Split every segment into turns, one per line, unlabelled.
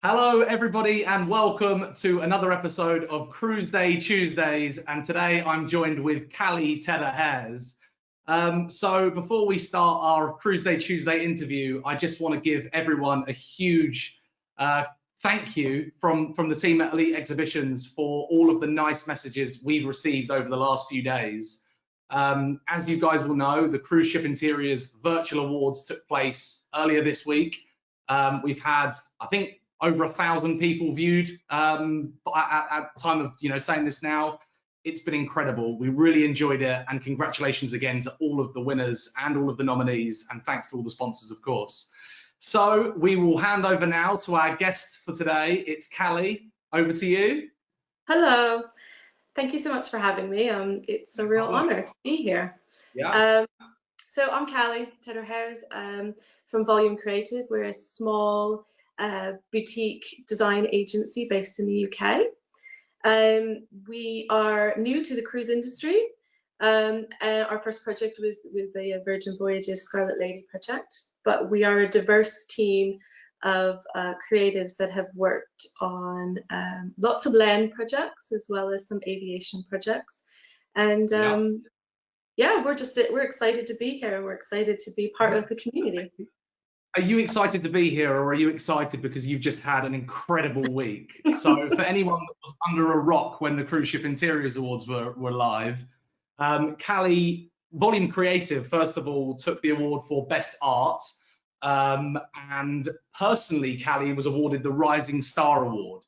Hello, everybody, and welcome to another episode of Cruiseday Tuesdays. And today I'm joined with Callie Tedder-Hares. So before we start our Cruiseday Tuesday interview, I just want to give everyone a huge thank you from the team at Elite Exhibitions for all of the nice messages we've received over the last few days. As you guys will know, the Cruise Ship Interiors Virtual Awards took place earlier this week. We've had, I think, over 1,000 people viewed at time of saying this now. It's been incredible. We really enjoyed it, and congratulations again to all of the winners and all of the nominees, and thanks to all the sponsors, of course. So we will hand over now to our guest for today. It's Callie. Over to you.
Hello. Thank you so much for having me. It's a real honor to be here.
Yeah.
So I'm Callie Tedder-Hares from Volume Creative. We're a small boutique design agency based in the UK. We are new to the cruise industry. Our first project was with the Virgin Voyages Scarlet Lady project, but we are a diverse team of creatives that have worked on lots of land projects as well as some aviation projects. And yeah, we're excited to be here, and we're excited to be part of the community.
Are you excited to be here, or are you excited because you've just had an incredible week? So for anyone that was under a rock when the Cruise Ship Interiors Awards were live, Callie, Volume Creative, first of all, took the award for Best Art. And personally, Callie was awarded the Rising Star Award,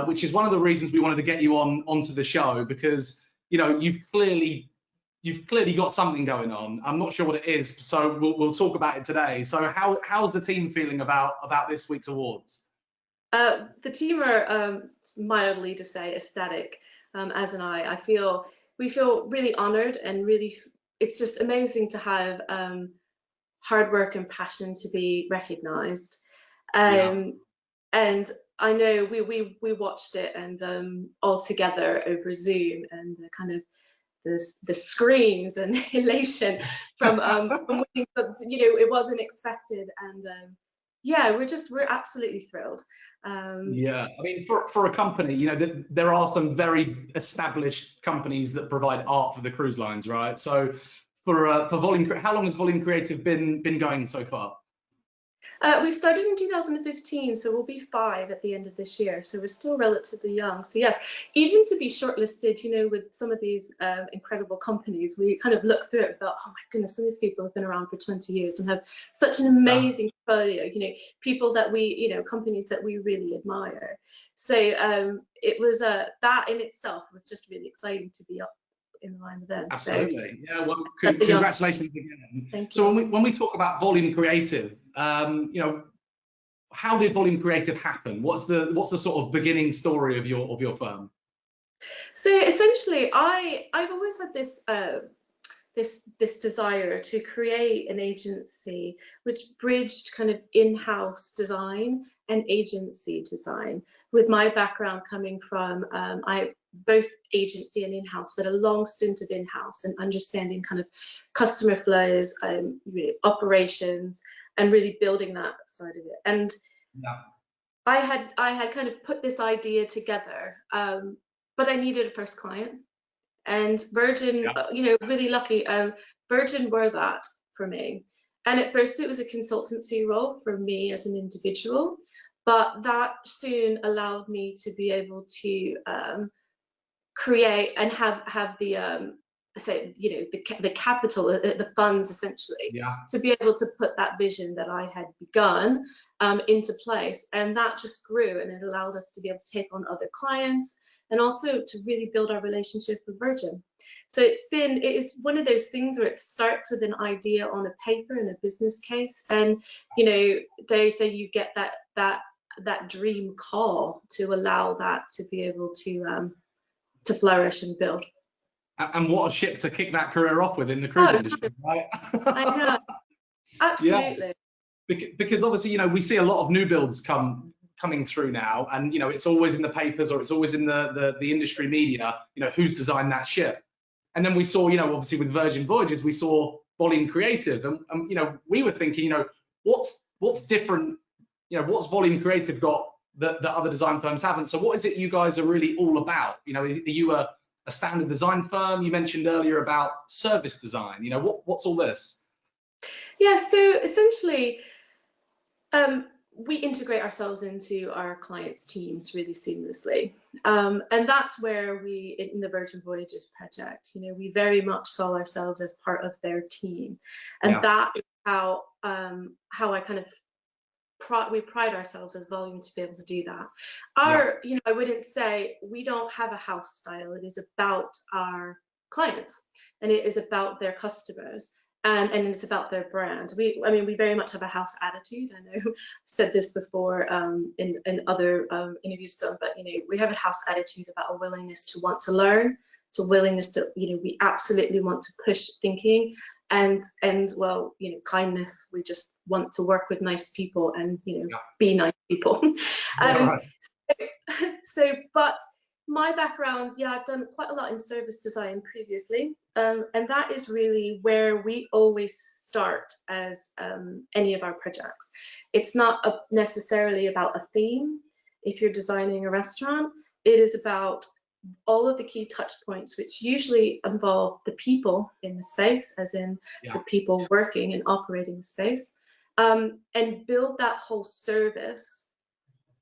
which is one of the reasons we wanted to get you onto the show, because you've clearly got something going on. I'm not sure what it is, so we'll talk about it today. So how's the team feeling about this week's awards?
The team are mildly to say ecstatic, as and we feel really honored, and really it's just amazing to have hard work and passion to be recognized. And I know we watched it and all together over Zoom, and the kind of the screams and elation from winning, it wasn't expected, and yeah, we're absolutely thrilled.
Yeah, I mean, for a company, there are some very established companies that provide art for the cruise lines, right? So for Volume, how long has Volume Creative been going so far?
We started in 2015, so we'll be 5 at the end of this year. So we're still relatively young. So yes, even to be shortlisted, with some of these incredible companies, we kind of looked through it and thought, oh my goodness, some of these people have been around for 20 years and have such an amazing portfolio. People that companies that we really admire. So it was that in itself was just really exciting to be up in the line with them.
Absolutely. So, yeah, well, congratulations again.
Thank
you. So
when
we talk about Volume Creative, how did Volume Creative happen? What's the sort of beginning story of your firm?
So essentially, I've always had this desire to create an agency which bridged kind of in-house design and agency design. With my background coming from both agency and in-house, but a long stint of in-house and understanding kind of customer flows, operations, and really building that side of it. And I had kind of put this idea together, but I needed a first client. And Virgin, really lucky, Virgin were that for me. And at first it was a consultancy role for me as an individual, but that soon allowed me to be able to create and have the the capital, the funds essentially, to be able to put that vision that I had begun into place. And that just grew, and it allowed us to be able to take on other clients, and also to really build our relationship with Virgin. So it is one of those things where it starts with an idea on a paper and a business case, and they say you get that dream call to allow that to be able to flourish and build.
And what a ship to kick that career off with in the cruise industry, right?
I know, absolutely.
Yeah. Because obviously, we see a lot of new builds coming through now, and it's always in the papers, or it's always in the industry media, who's designed that ship. And then we saw, obviously with Virgin Voyages, we saw Volume Creative, and we were thinking, what's different, what's Volume Creative got that other design firms haven't. So what is it you guys are really all about? You know, are you a standard design firm? You mentioned earlier about service design. You know, what's all this?
Yeah, so essentially, we integrate ourselves into our clients' teams really seamlessly. And that's where we, in the Virgin Voyages project, you know, we very much saw ourselves as part of their team. And
Yeah.
that is how I kind of we pride ourselves as Volume to be able to do that. You know, I wouldn't say we don't have a house style. It is about our clients, and it is about their customers, and it's about their brand. I mean, we very much have a house attitude. I know I've said this before in other interviews done, but you know, we have a house attitude about a willingness to want to learn, to willingness to, you know, we absolutely want to push thinking. And well, you know, kindness. We just want to work with nice people and, you know, be nice people.
Right.
But my background, yeah, I've done quite a lot in service design previously, and that is really where we always start as any of our projects. It's not necessarily about a theme. If you're designing a restaurant, it is about all of the key touch points, which usually involve the people in the space, as in the people working and operating the space, and build that whole service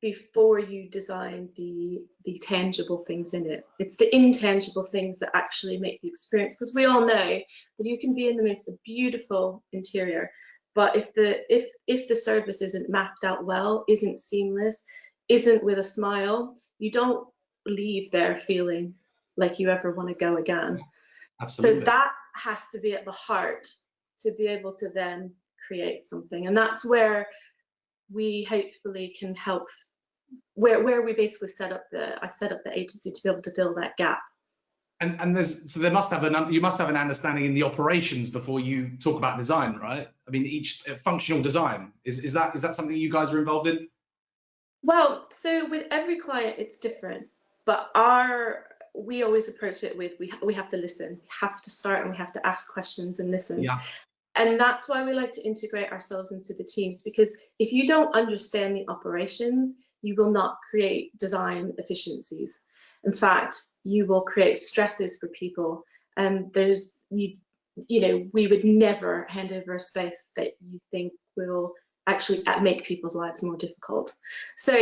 before you design the tangible things in it. It's the intangible things that actually make the experience, because we all know that you can be in the most beautiful interior, but if the service isn't mapped out well, isn't seamless, isn't with a smile, you don't leave there feeling like you ever want to go again.
Absolutely.
So that has to be at the heart to be able to then create something, and that's where we hopefully can help, where we basically I set up the agency to be able to fill that gap.
And there must have you must have an understanding in the operations before you talk about design, right? I mean, each functional design is that something you guys are involved in?
Well, so with every client it's different, but we always approach it with we have to listen. We have to start and we have to ask questions and listen.
Yeah.
And that's why we like to integrate ourselves into the teams, because if you don't understand the operations, you will not create design efficiencies. In fact, you will create stresses for people, and you know, we would never hand over a space that you think will actually make people's lives more difficult. So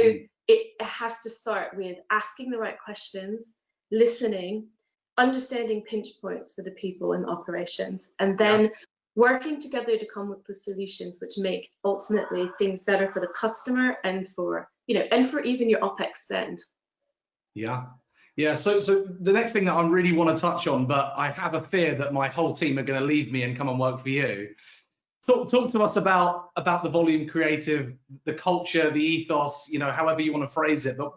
it has to start with asking the right questions, listening, understanding pinch points for the people in operations, and then working together to come up with solutions which make ultimately things better for the customer and for, you know, and for even your OPEX spend.
Yeah. So the next thing that I really want to touch on, but I have a fear that my whole team are going to leave me and come and work for you. Talk to us about the Volume Creative, the culture, the ethos, you know, however you want to phrase it. But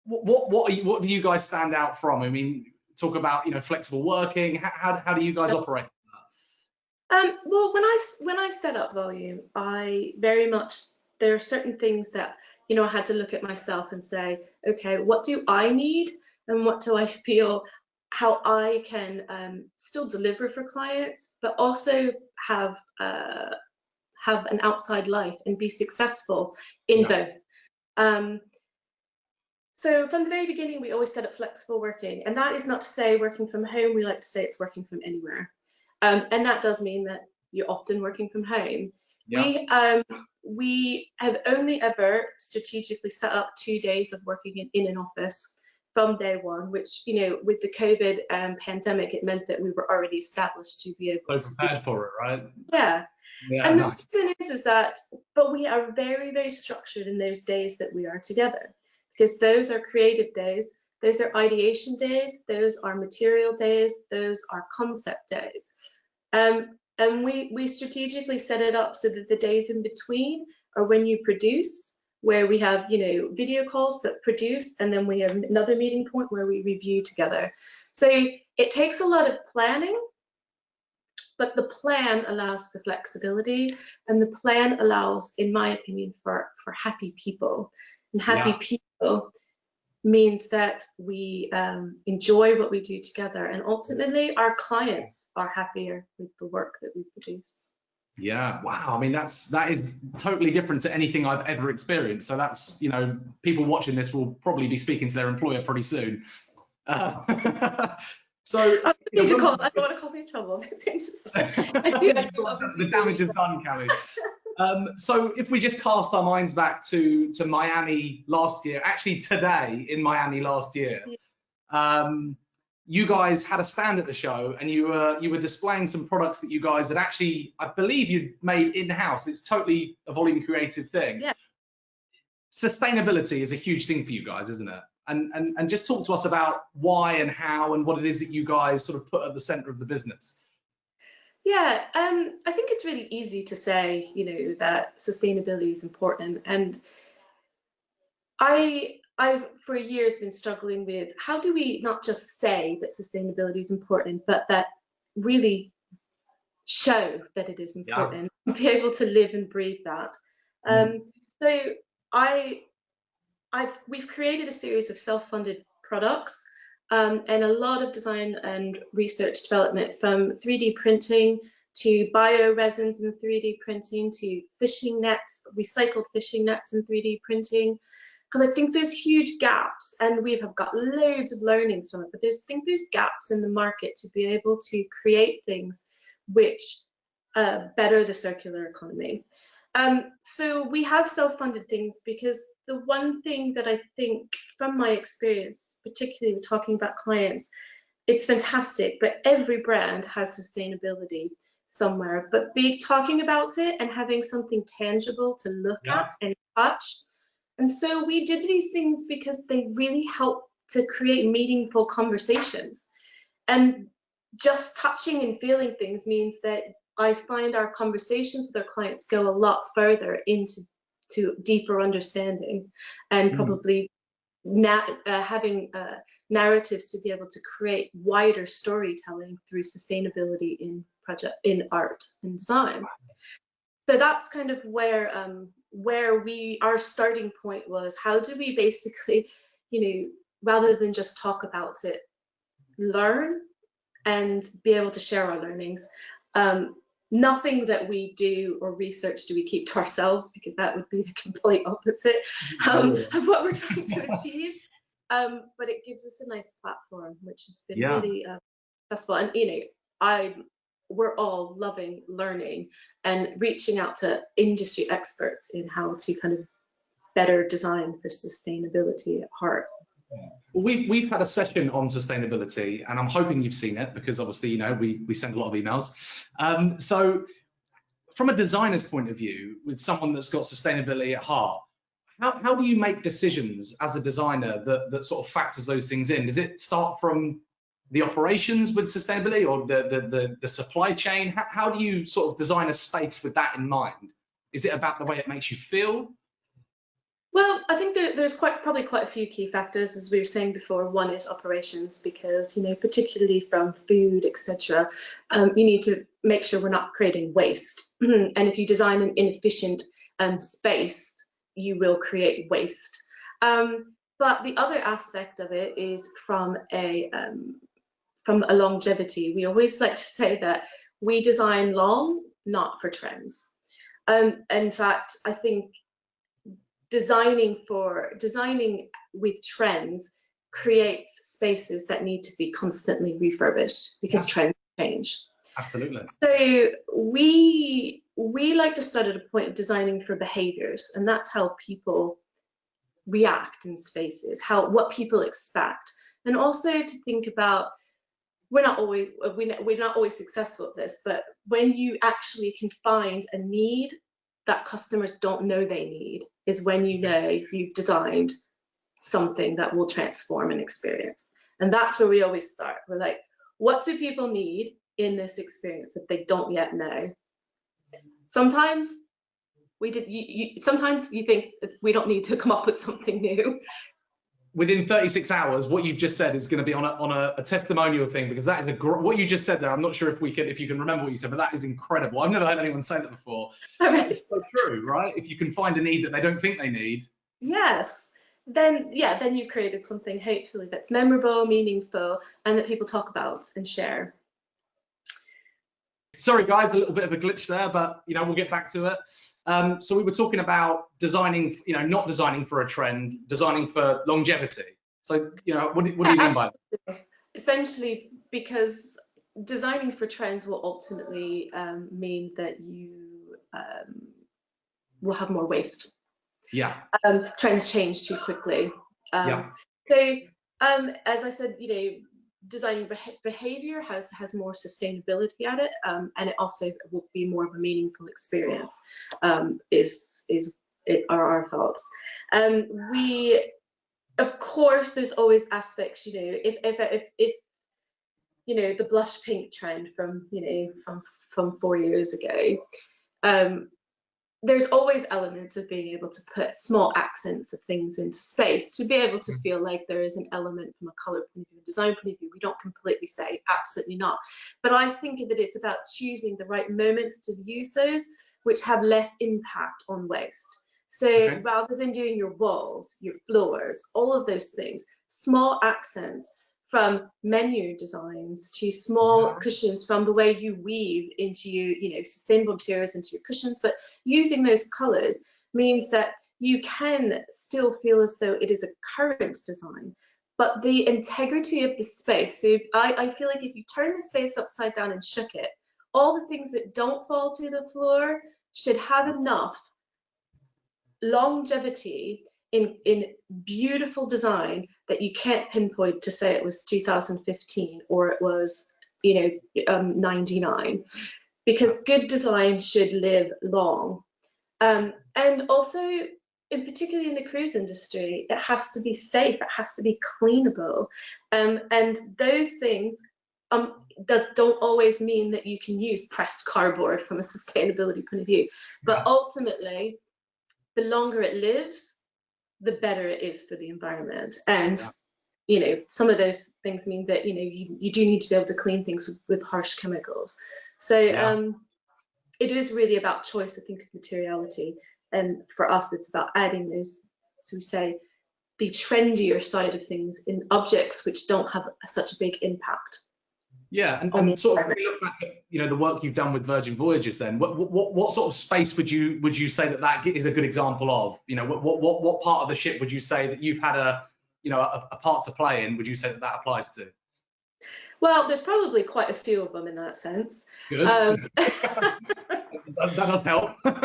what do you guys stand out from? I mean, talk about, you know, flexible working. How do you guys operate?
Well, when I set up Volume, I very much, there are certain things that, you know, I had to look at myself and say, okay, what do I need and what do I feel, how I can still deliver for clients, but also have an outside life and be successful in both. So from the very beginning, we always set up flexible working, and that is not to say working from home. We like to say it's working from anywhere. And that does mean that you're often working from home. We have only ever strategically set up 2 days of working in an office from day one, which, you know, with the COVID pandemic, it meant that we were already established to be able to
prepared for it, right?
Yeah.
Yeah,
and
nice.
The reason is that, but we are very, very structured in those days that we are together, because those are creative days, those are ideation days, those are material days, those are concept days. And we strategically set it up so that the days in between are when you produce, where we have, you know, video calls but produce, and then we have another meeting point where we review together. So it takes a lot of planning, but the plan allows for flexibility, and the plan allows, in my opinion, for happy people. And happy people means that we enjoy what we do together, and ultimately our clients are happier with the work that we produce.
Yeah, wow. I mean, that is totally different to anything I've ever experienced. So that's, people watching this will probably be speaking to their employer pretty soon. So,
I don't need to call. I don't want to cause any trouble.
the damage is done, Callie. So if we just cast our minds back to Miami last year, actually today in Miami last year, you guys had a stand at the show and you were displaying some products that you guys had actually, I believe, you'd made in-house. It's totally a volume creative thing.
Yeah.
Sustainability is a huge thing for you guys, isn't it? And just talk to us about why and how and what it is that you guys sort of put at the center of the business.
Yeah, I think it's really easy to say, that sustainability is important, and I've for years been struggling with how do we not just say that sustainability is important, but that really show that it is important, and be able to live and breathe that. So I we've created a series of self-funded products, and a lot of design and research development, from 3D printing to bioresins in 3D printing to fishing nets, recycled fishing nets in 3D printing. Because I think there's huge gaps, and we have got loads of learnings from it, but I think there's gaps in the market to be able to create things which better the circular economy. So we have self-funded things because the one thing that I think from my experience, particularly with talking about clients, it's fantastic, but every brand has sustainability somewhere, but talking about it and having something tangible to look at and touch. And so we did these things because they really help to create meaningful conversations. And just touching and feeling things means that I find our conversations with our clients go a lot further into deeper understanding, and probably having narratives to be able to create wider storytelling through sustainability in art and design. So that's kind of where our starting point was. How do we basically, rather than just talk about it, learn and be able to share our learnings. Nothing that we do or research do we keep to ourselves, because that would be the complete opposite of what we're trying to achieve. But it gives us a nice platform, which has been really successful. And we're all loving learning and reaching out to industry experts in how to kind of better design for sustainability at heart.
Well, we've had a session on sustainability, and I'm hoping you've seen it, because obviously, we send a lot of emails. So from a designer's point of view, with someone that's got sustainability at heart, how do you make decisions as a designer that sort of factors those things in? Does it start from the operations with sustainability, or the supply chain? How do you sort of design a space with that in mind? Is it about the way it makes you feel?
Well, I think there's probably quite a few key factors, as we were saying before. One is operations, because particularly from food, etc., you need to make sure we're not creating waste. And if you design an inefficient space, you will create waste. But the other aspect of it is from a longevity. We always like to say that we design long, not for trends. In fact, I think designing with trends creates spaces that need to be constantly refurbished, because trends change.
Absolutely.
So we like to start at a point of designing for behaviors, and that's how people react in spaces, what people expect, and also to think about, we're not always successful at this, but when you actually can find a need that customers don't know they need, is when you've designed something that will transform an experience. And that's where we always start. We're like, what do people need in this experience that they don't yet know? Sometimes sometimes you think that we don't need to come up with something new.
Within 36 hours, what you've just said is going to be on a testimonial thing, because that is what you just said there. I'm not sure if you can remember what you said, but that is incredible. I've never heard anyone say that before. It's so true, right? If you can find a need that they don't think they need.
Yes. Then you've created something hopefully that's memorable, meaningful, and that people talk about and share.
Sorry guys, a little bit of a glitch there, but we'll get back to it. So we were talking about designing, not designing for a trend, designing for longevity. So what do you mean by that?
Essentially, because designing for trends will ultimately mean that you will have more waste.
Yeah.
Trends change too quickly.
Yeah.
So as I said, designing behavior has more sustainability at it, and it also will be more of a meaningful experience. Are our thoughts. We, of course, there's always aspects. If the blush pink trend from 4 years ago. There's always elements of being able to put small accents of things into space to be able to feel like there is an element from a color point of view, design point of view. We don't completely say absolutely not, but I think that it's about choosing the right moments to use those which have less impact on waste. So rather than doing your walls, your floors, all of those things, small accents from menu designs to small cushions, from the way you weave into sustainable materials into your cushions, but using those colors means that you can still feel as though it is a current design, but the integrity of the space. So I feel like if you turn the space upside down and shook it, all the things that don't fall to the floor should have enough longevity in beautiful design that you can't pinpoint to say it was 2015 or it was 99, because good design should live long, and also in particularly in the cruise industry, it has to be safe, it has to be cleanable, and those things that don't always mean that you can use pressed cardboard from a sustainability point of view, but ultimately the longer it lives, the better it is for the environment. And some of those things mean that you do need to be able to clean things with harsh chemicals. So it is really about choice, I think, of materiality. And for us, it's about adding those, so we say, the trendier side of things in objects which don't have such a big impact.
Yeah, and sort of when we look back at the work you've done with Virgin Voyages, then what sort of space would you say that is a good example of? What part of the ship would you say that you've had a part to play in? Would you say that applies to?
Well, there's probably quite a few of them in that sense.
Good. That does help.
but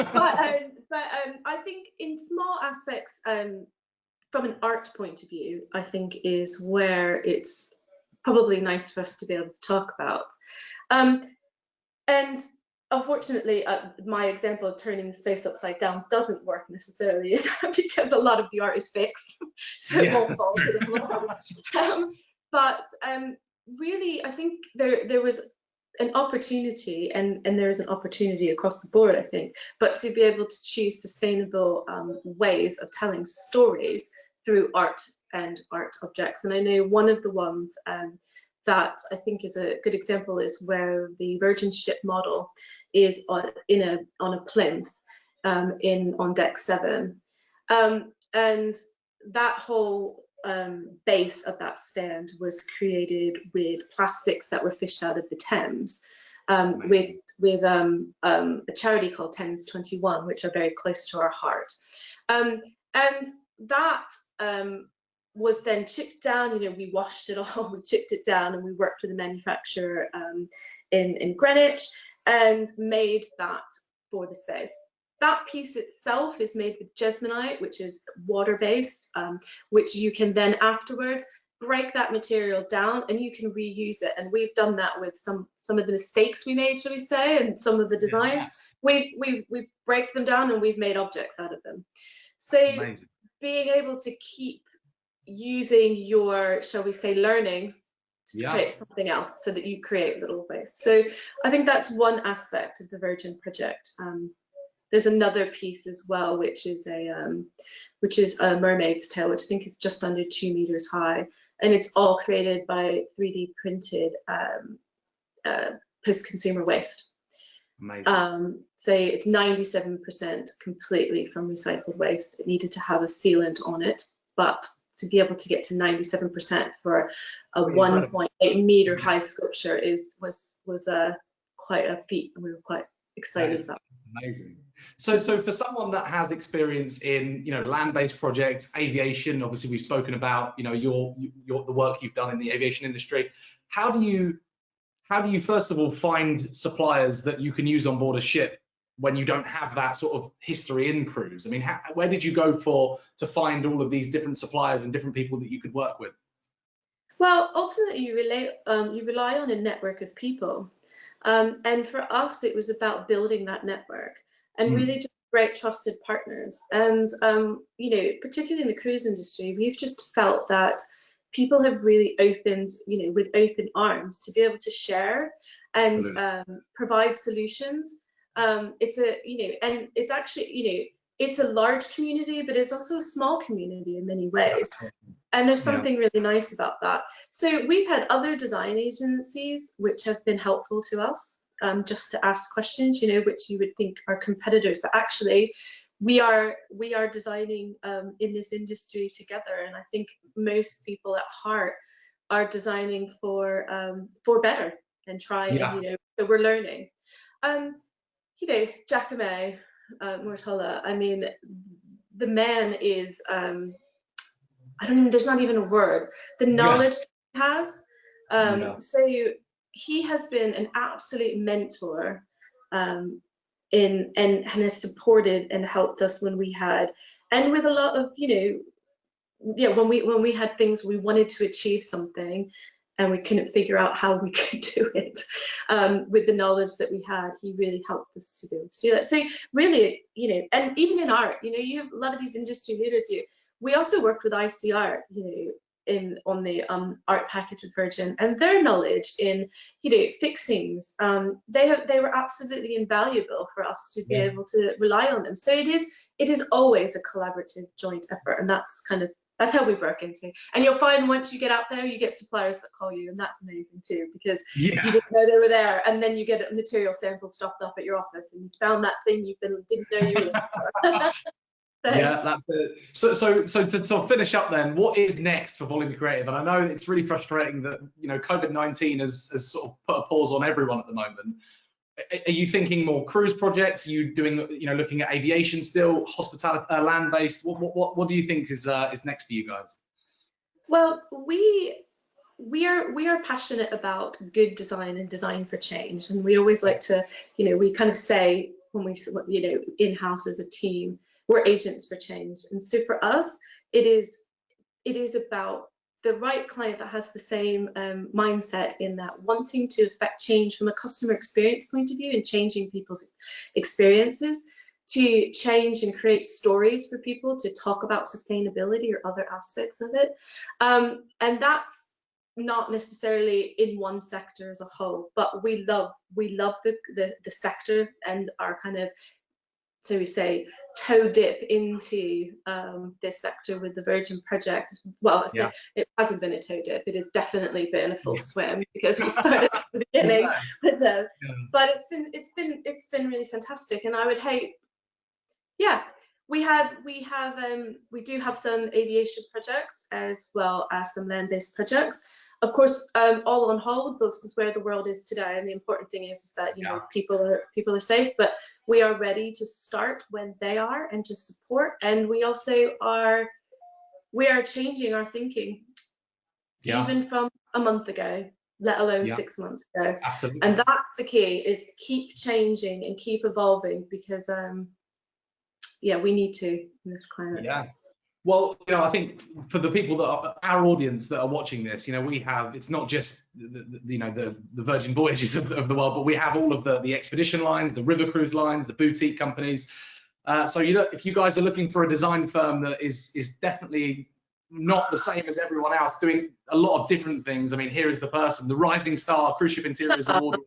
I think in small aspects, from an art point of view, I think is where it's probably nice for us to be able to talk about. And unfortunately, my example of turning the space upside down doesn't work necessarily because a lot of the art is fixed, so it won't fall to the floor. But really, I think there was an opportunity, and there is an opportunity across the board, I think, but to be able to choose sustainable ways of telling stories through art and art objects. And I know one of the ones that I think is a good example is where the Virgin ship model is on a plinth on deck 7, and that whole base of that stand was created with plastics that were fished out of the Thames, with a charity called Thames 21, which are very close to our heart, and that was then chipped down. We washed it all, we chipped it down, and we worked with a manufacturer in Greenwich and made that for the space. That piece itself is made with jesmonite, which is water-based, which you can then afterwards break that material down and you can reuse it. And we've done that with some of the mistakes we made, shall we say, and some of the designs. We break them down and we've made objects out of them. So being able to keep using your, shall we say, learnings to create something else, so that you create little waste. So I think that's one aspect of the Virgin project. There's another piece as well, which is a mermaid's tail, which I think is just under 2 meters high, and it's all created by 3D printed post-consumer waste.
Amazing.
So it's 97% completely from recycled waste. It needed to have a sealant on it, but to be able to get to 97% for a 1.8 meter high sculpture was quite a feat, and we were quite excited about it.
Amazing. So for someone that has experience in, you know, land-based projects, aviation, obviously we've spoken about, you know, the work you've done in the aviation industry. How do you first of all find suppliers that you can use on board a ship when you don't have that sort of history in cruise? I mean, where did you go to find all of these different suppliers and different people that you could work with?
Well, ultimately, you rely on a network of people. And for us, it was about building that network and really just great trusted partners. And, you know, particularly in the cruise industry, we've just felt that people have really opened, you know, with open arms to be able to share and provide solutions. It's a, you know, and it's actually, you know, it's a large community, but it's also a small community in many ways. And there's something really nice about that. So we've had other design agencies which have been helpful to us, just to ask questions, you know, which you would think are competitors, but actually we are designing in this industry together. And I think most people at heart are designing for better and trying, you know, so we're learning. You know, Giacomo Mortola, I mean, the man is, there's not even a word, the knowledge he has. So he has been an absolute mentor and has supported and helped us when we had, and with a lot of, you know, when we had things, we wanted to achieve something and we couldn't figure out how we could do it. With the knowledge that we had, he really helped us to be able to do that. So really, you know, and even in art, you know, you have a lot of these industry leaders here. We also worked with ICR, you know, on the art package with Virgin, and their knowledge in, you know, fixings, they were absolutely invaluable for us to be able to rely on them. So it is always a collaborative joint effort, and that's how we work into. And you'll find once you get out there, you get suppliers that call you, and that's amazing too, because you didn't know they were there, and then you get material samples dropped off at your office, and you found that thing you didn't know you were looking for.
Yeah, that's it. So to finish up then, what is next for Volume Creative? And I know it's really frustrating that, you know, COVID-19 has sort of put a pause on everyone at the moment. Are you thinking more cruise projects? Are you doing, you know, looking at aviation still, hospitality, land-based? What do you think is next for you guys?
Well, we are passionate about good design and design for change, and we always like to, you know, we kind of say when we, you know, in-house as a team, we're agents for change. And so for us, it is about the right client that has the same mindset, in that wanting to affect change from a customer experience point of view and changing people's experiences, to change and create stories for people to talk about sustainability or other aspects of it. And that's not necessarily in one sector as a whole, but we love the sector and our kind of, so we say, toe dip into this sector with the Virgin project. Well, it hasn't been a toe dip, it has definitely been a full swim, because we started at the beginning with them. But it's been really fantastic, and I would hope, we do have some aviation projects as well as some land-based projects. Of course, all on hold. This is where the world is today, and the important thing is that, you know, people are safe. But we are ready to start when they are, and to support. And we also are changing our thinking, even from a month ago, let alone 6 months ago.
Absolutely.
And that's the key: is keep changing and keep evolving, because we need to in this climate.
Well, you know, I think for the people that are our audience that are watching this, you know, it's not just the Virgin Voyages of the world, but we have all of the expedition lines, the river cruise lines, the boutique companies. So if you guys are looking for a design firm that is definitely not the same as everyone else, doing a lot of different things. I mean, here is the person, the Rising Star Cruise Ship Interiors Award,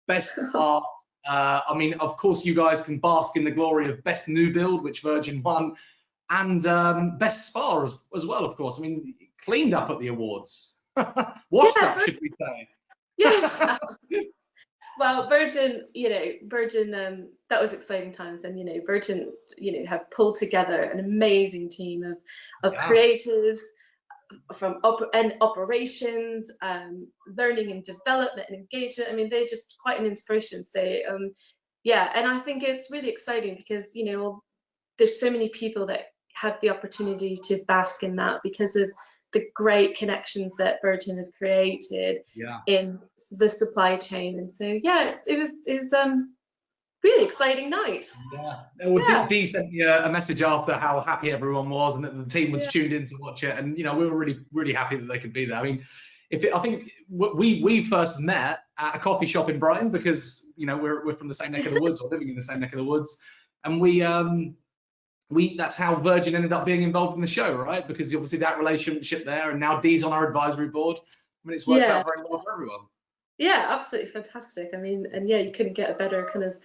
best art. I mean, of course, you guys can bask in the glory of best new build, which Virgin won. And best spa as well, of course. I mean, cleaned up at the awards. Washed up, should we say.
Well, Virgin, that was exciting times. And, Virgin, have pulled together an amazing team of creatives, operations, learning and development and engagement. I mean, they're just quite an inspiration. So yeah, and I think it's really exciting because, you know, there's so many people that have the opportunity to bask in that because of the great connections that Virgin have created in the supply chain. And so yeah, it was really exciting night.
Well, Dee sent me a message after how happy everyone was and that the team was tuned in to watch it, and you know, we were really happy that they could be there. I mean, I think we first met at a coffee shop in Brighton because, you know, we're from the same neck of the woods, or living in the same neck of the woods, and we that's how Virgin ended up being involved in the show, right? Because obviously that relationship there, and now Dee's on our advisory board. I mean, it's worked out very well for everyone.
Yeah, absolutely fantastic. I mean, and yeah, you couldn't get a better kind of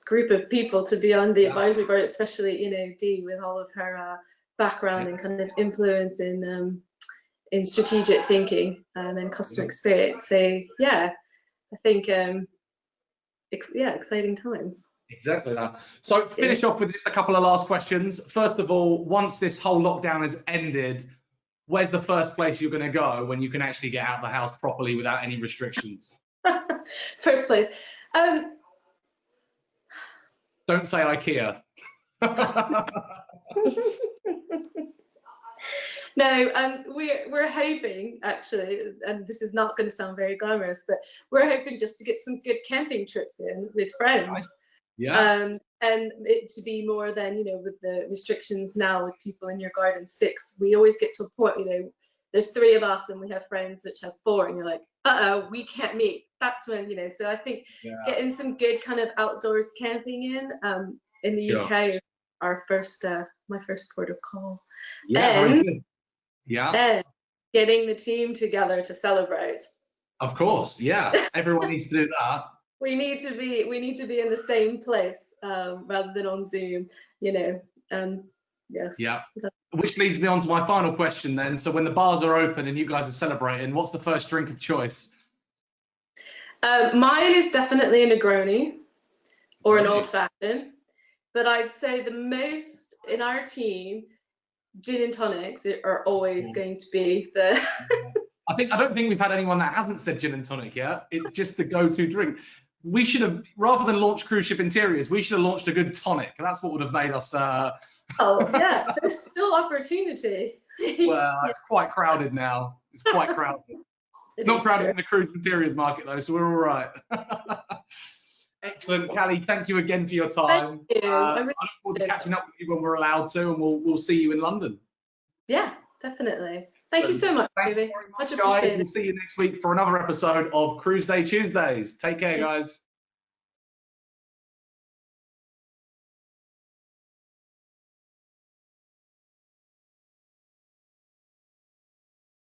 group of people to be on the advisory board, especially, you know, Dee with all of her background and kind of influence in strategic thinking and customer experience. So yeah, I think exciting times.
Exactly that. So finish off with just a couple of last questions. First of all, once this whole lockdown has ended, where's the first place you're going to go when you can actually get out of the house properly without any restrictions?
First place.
Don't say IKEA.
No, we're hoping, actually, and this is not going to sound very glamorous, but we're hoping just to get some good camping trips in with friends. And it to be more than, you know, with the restrictions now with people in your garden 6, we always get to a point, you know, there's 3 of us and we have friends which have 4, and you're like, we can't meet. That's when, you know, so I think getting some good kind of outdoors camping in the UK is our first, my first port of call. And getting the team together to celebrate.
Of course, everyone needs to do that.
We need to be in the same place rather than on Zoom, you know. Yes.
Yeah. Which leads me on to my final question then. So when the bars are open and you guys are celebrating, what's the first drink of choice?
Mine is definitely a Negroni or an old fashioned, but I'd say the most in our team, gin and tonics are always going to be the.
I don't think we've had anyone that hasn't said gin and tonic yet. It's just the go-to drink. We should have, rather than launch cruise ship interiors, we should have launched a good tonic. That's what would have made us.
Oh yeah, there's still opportunity.
Well, it's quite crowded now. It's quite crowded. It's not crowded in the cruise interiors market though, so we're all right. Excellent, Callie. Thank you again for your time.
Thank you.
I look forward to catching up with you when we're allowed to, and we'll see you in London.
Yeah, definitely. Thank you so much, baby.
Much appreciated. We'll see you next week for another episode of Cruiseday Tuesdays. Take care, guys.